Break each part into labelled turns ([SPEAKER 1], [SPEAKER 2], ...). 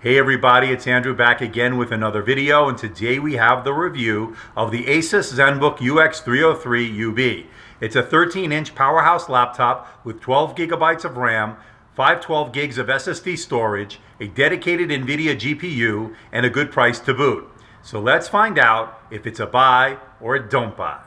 [SPEAKER 1] Hey everybody, it's Andrew back again with another video, and today we have the review of the Asus ZenBook UX303UB. It's a 13-inch powerhouse laptop with 12 gigabytes of RAM, 512 gigs of SSD storage, a dedicated Nvidia GPU, and a good price to boot. So let's find out if it's a buy or a don't buy.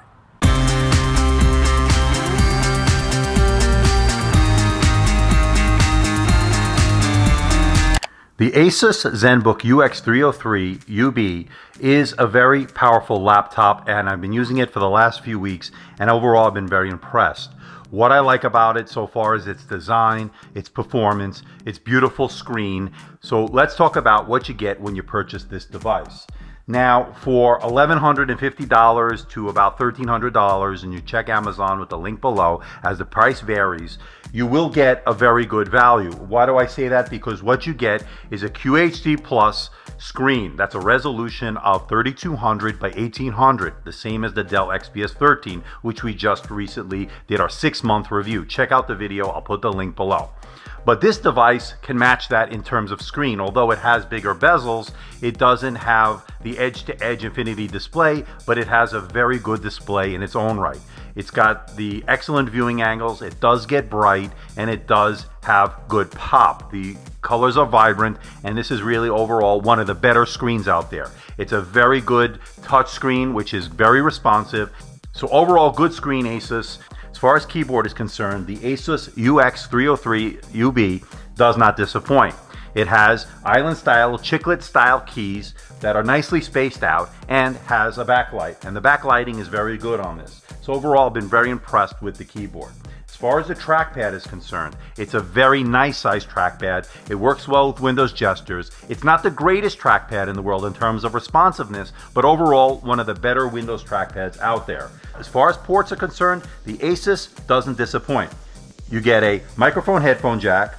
[SPEAKER 1] The Asus ZenBook UX303UB is a very powerful laptop, and I've been using it for the last few weeks, and overall I've been very impressed. What I like about it so far is its design, its performance, its beautiful screen. So let's talk about what you get when you purchase this device. Now, for $1,150 to about $1,300, and you check Amazon with the link below, as the price varies, you will get a very good value. Why do I say that? Because what you get is a QHD Plus screen. That's a resolution of 3200 by 1800, the same as the Dell XPS 13, which we just recently did our 6-month review. Check out the video, I'll put the link below. But this device can match that in terms of screen. Although it has bigger bezels, it doesn't have the edge-to-edge infinity display, but it has a very good display in its own right. It's got the excellent viewing angles, it does get bright, and it does have good pop. The colors are vibrant, and this is really overall one of the better screens out there. It's a very good touch screen, which is very responsive. So overall, good screen, Asus. As far as keyboard is concerned, the Asus UX303UB does not disappoint. It has island-style, chiclet-style keys that are nicely spaced out and has a backlight. And the backlighting is very good on this. So overall, I've been very impressed with the keyboard. As far as the trackpad is concerned, it's a very nice sized trackpad. It works well with Windows gestures. It's not the greatest trackpad in the world in terms of responsiveness, but overall, one of the better Windows trackpads out there. As far as ports are concerned, the Asus doesn't disappoint. You get a microphone headphone jack,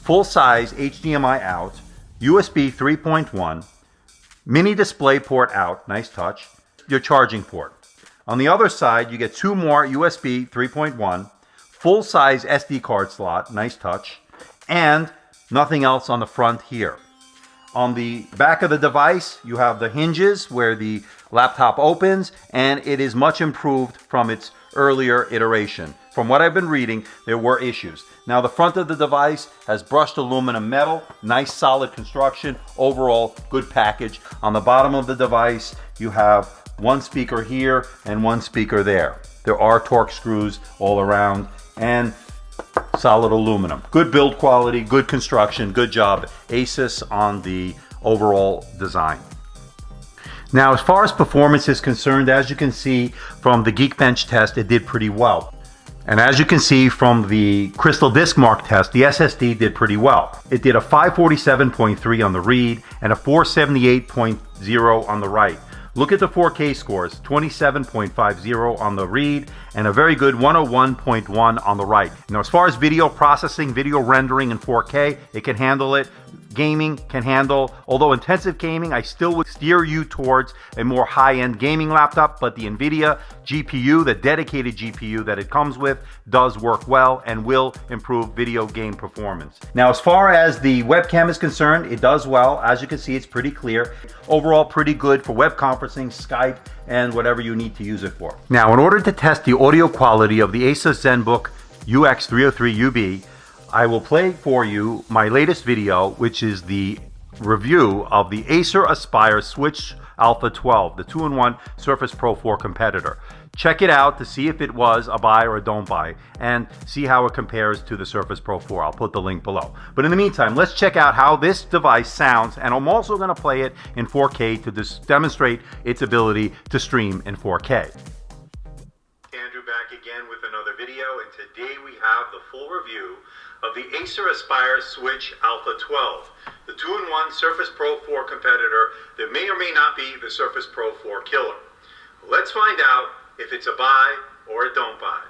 [SPEAKER 1] full-size HDMI out, USB 3.1, mini display port out, nice touch, your charging port. On the other side, you get 2 more USB 3.1, full-size SD card slot, nice touch, and nothing else on the front here. On the back of the device, you have the hinges where the laptop opens, and it is much improved from its earlier iteration. From what I've been reading, there were issues. Now, the front of the device has brushed aluminum metal, nice solid construction, overall good package. On the bottom of the device, you have one speaker here and one speaker there. There are Torx screws all around and solid aluminum. Good build quality, good construction, good job, Asus, on the overall design. Now, as far as performance is concerned, as you can see from the Geekbench test, it did pretty well. And as you can see from the Crystal Disk Mark test, the SSD did pretty well. It did a 547.3 on the read and a 478.0 on the write. Look at the 4K scores, 27.50 on the read and a very good 101.1 on the write. Now, as far as video processing, video rendering in 4K, it can handle it. Gaming can handle, although intensive gaming, I still would steer you towards a more high-end gaming laptop, but the Nvidia GPU, the dedicated GPU that it comes with, does work well and will improve video game performance. Now, as far as the webcam is concerned, it does well. As you can see, it's pretty clear. Overall, pretty good for web conferencing, Skype, and whatever you need to use it for. Now, in order to test the audio quality of the Asus ZenBook UX303UB, I will play for you my latest video, which is the review of the Acer Aspire Switch Alpha 12, the 2-in-1 Surface Pro 4 competitor. Check it out to see if it was a buy or a don't buy, and see how it compares to the Surface Pro 4. I'll put the link below. But in the meantime, let's check out how this device sounds, and I'm also going to play it in 4K to demonstrate its ability to stream in 4K. Andrew back again with another video, and today we have the full review of the Acer Aspire Switch Alpha 12, the 2-in-1 Surface Pro 4 competitor that may or may not be the Surface Pro 4 killer. Let's find out if it's a buy or a don't buy.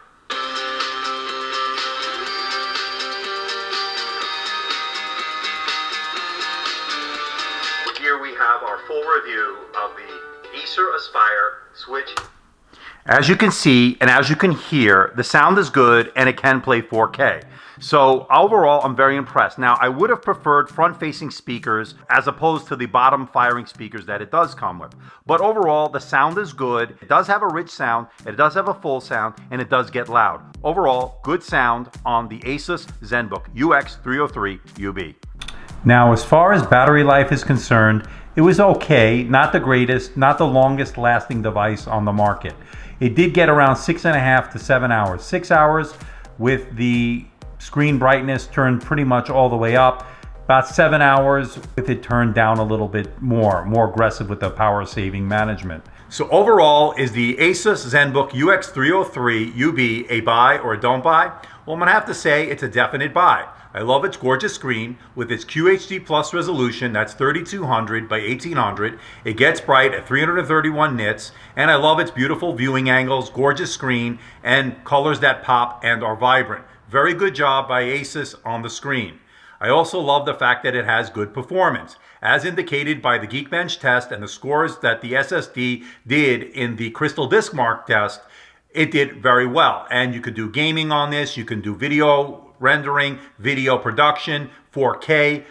[SPEAKER 1] Here we have our full review of the Acer Aspire Switch. As you can see and as you can hear, the sound is good and it can play 4K. So overall, I'm very impressed. Now, I would have preferred front-facing speakers as opposed to the bottom-firing speakers that it does come with. But overall, the sound is good. It does have a rich sound, it does have a full sound, and it does get loud. Overall, good sound on the Asus ZenBook UX303UB. Now, as far as battery life is concerned, it was okay, not the greatest, not the longest lasting device on the market. It did get around 6.5 to 7 hours. 6 hours with the screen brightness turned pretty much all the way up. About 7 hours with it turned down a little bit more aggressive with the power saving management. So overall, is the Asus ZenBook UX303UB a buy or a don't buy? Well, I'm gonna have to say it's a definite buy. I love its gorgeous screen with its QHD plus resolution, that's 3200 by 1800. It gets bright at 331 nits, and I love its beautiful viewing angles, gorgeous screen, and colors that pop and are vibrant. Very good job by Asus on the screen. I also love the fact that it has good performance. As indicated by the Geekbench test and the scores that the SSD did in the Crystal Disk Mark test, it did very well. And you could do gaming on this, you can do video rendering, video production, 4K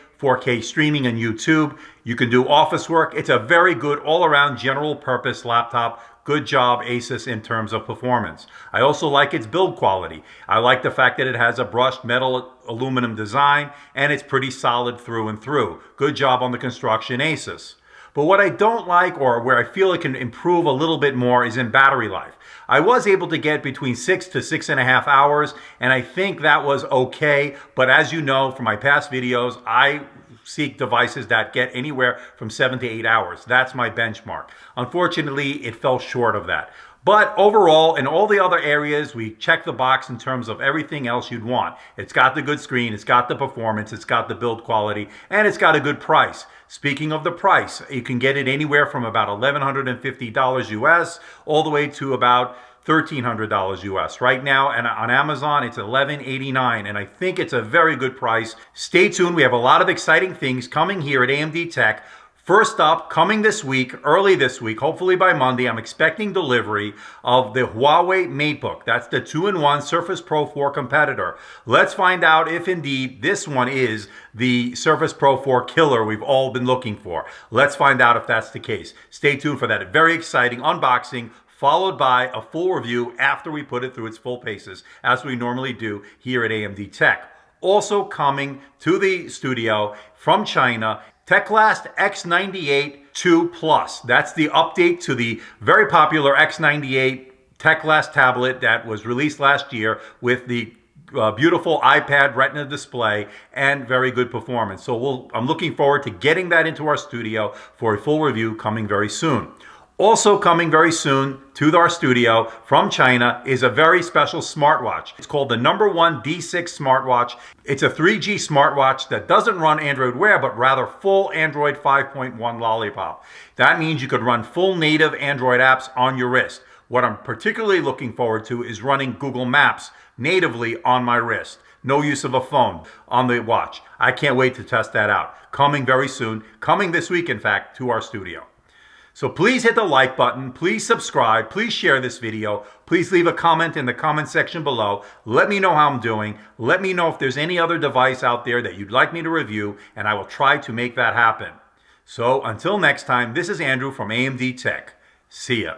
[SPEAKER 1] streaming on YouTube. You can do office work. It's a very good all-around general purpose laptop. Good job, Asus, in terms of performance. I also like its build quality. I like the fact that it has a brushed metal aluminum design and it's pretty solid through and through. Good job on the construction, Asus. But what I don't like, or where I feel it can improve a little bit more, is in battery life. I was able to get between 6 to 6.5 hours, and I think that was okay. But as you know from my past videos, I seek devices that get anywhere from 7 to 8 hours. That's my benchmark. Unfortunately, it fell short of that. But overall, in all the other areas, we check the box in terms of everything else you'd want. It's got the good screen, it's got the performance, it's got the build quality, and it's got a good price. Speaking of the price, you can get it anywhere from about $1,150 US all the way to about $1,300 US. Right now, and on Amazon, it's $11.89, and I think it's a very good price. Stay tuned. We have a lot of exciting things coming here at AMD Tech. First up, coming this week, early this week, hopefully by Monday, I'm expecting delivery of the Huawei Matebook. That's the 2-in-1 Surface Pro 4 competitor. Let's find out if indeed this one is the Surface Pro 4 killer we've all been looking for. Let's find out if that's the case. Stay tuned for that very exciting unboxing, followed by a full review after we put it through its full paces, as we normally do here at AMD Tech. Also coming to the studio from China, Teclast X98 2 Plus. That's the update to the very popular X98 Teclast tablet that was released last year with the beautiful iPad Retina display and very good performance. So I'm looking forward to getting that into our studio for a full review coming very soon. Also coming very soon to our studio from China is a very special smartwatch. It's called the No.1 D6 Smartwatch. It's a 3G smartwatch that doesn't run Android Wear, but rather full Android 5.1 Lollipop. That means you could run full native Android apps on your wrist. What I'm particularly looking forward to is running Google Maps natively on my wrist. No use of a phone on the watch. I can't wait to test that out. Coming very soon, coming this week, in fact, to our studio. So please hit the like button, please subscribe, please share this video, please leave a comment in the comment section below. Let me know how I'm doing. Let me know if there's any other device out there that you'd like me to review, and I will try to make that happen. So until next time, this is Andrew from AMD Tech. See ya.